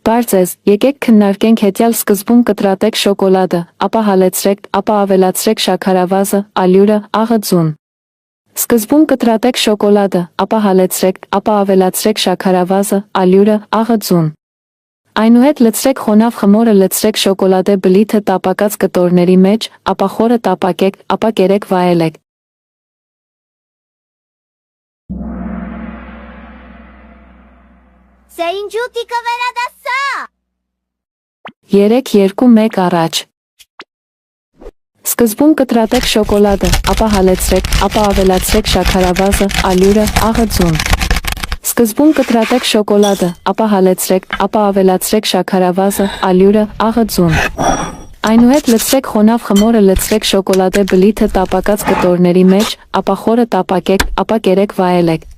Բարձ, եկեք քննարկենք հետյալ սկզբում կտրատեք շոկոլադը, ապա հալեցրեք, ապա ավելացրեք շաքարավազը, ալյուրը, աղը ձուն։ Սկզբում կտրատեք շոկոլադը, ապա հալեցրեք, ապա ավելացրեք շաքարավազը, ալյուրը, աղը ձուն։ Այնուհետ լցրեք խոնավ խմորը, լցրեք շոկոլադե բլիթը տապակած կտորների մեջ, ապա խորը տապակեք, ապա կերեք վայելեք։ 3-2-1 առաջ։ Սկզբում կտրատեք շոկոլադը, ապա հալեցրեք, ապա ավելացրեք շաքարավազը, ալյուրը, աղը ձուն։ Սկզբում կտրատեք շոկոլադը, ապա հալեցրեք, ապա ավելացրեք շաքարավազը, ալյուրը, աղը ձուն։ Այնուհետ լցրեք խոնավ խմորը, լցրեք շոկոլադե բլիթը տապակած կտորների մեջ, ապա խորը տապակեք, ապա կերեք վայելեք։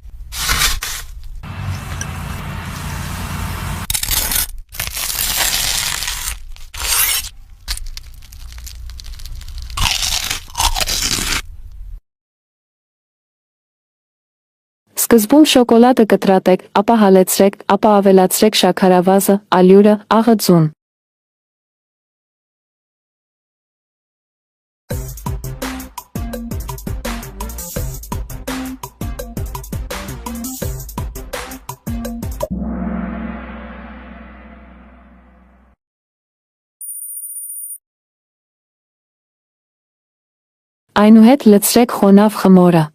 Սկզբում շոկոլադը կտրատեք, ապա հալեցրեք, ապա ավելացրեք շաքարավազը, ալյուրը, աղը ձուն։ Այնուհետ լցրեք խոնավ խմորը։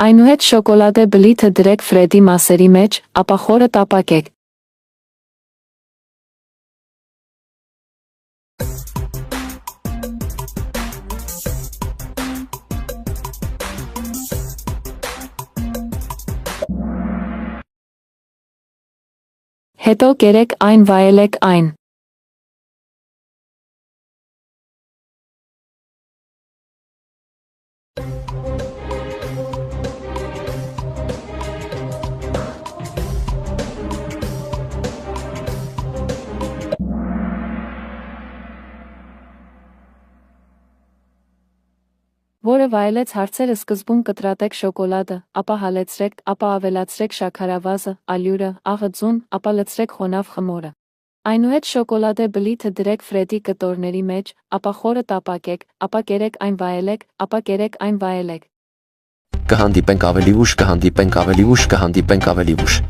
Այնուհետ շոկոլադե բլիթը դրեք ֆրեդի մասերի մեջ, ապա խորը տապակեք։ Հետո կերեք այն, վայելեք այն։ Որը վայելեց հարցերը, սկզբում կտրատեք շոկոլադը, ապա հալեցրեք, ապա ավելացրեք շաքարավազը, ալյուրը, աղը ձուն, ապա լցրեք խոնավ խմորը։ Այնուհետ շոկոլադե բլիթը դրեք ֆրեդի կտորների մեջ, ապա խորը տապակեք, ապա կերեք այն, վայելեք, ապա կերեք այն, վայելեք։ Կհանդիպենք ավելի ուշ, կհանդիպենք ավելի ուշ, կհանդիպենք ավելի ուշ։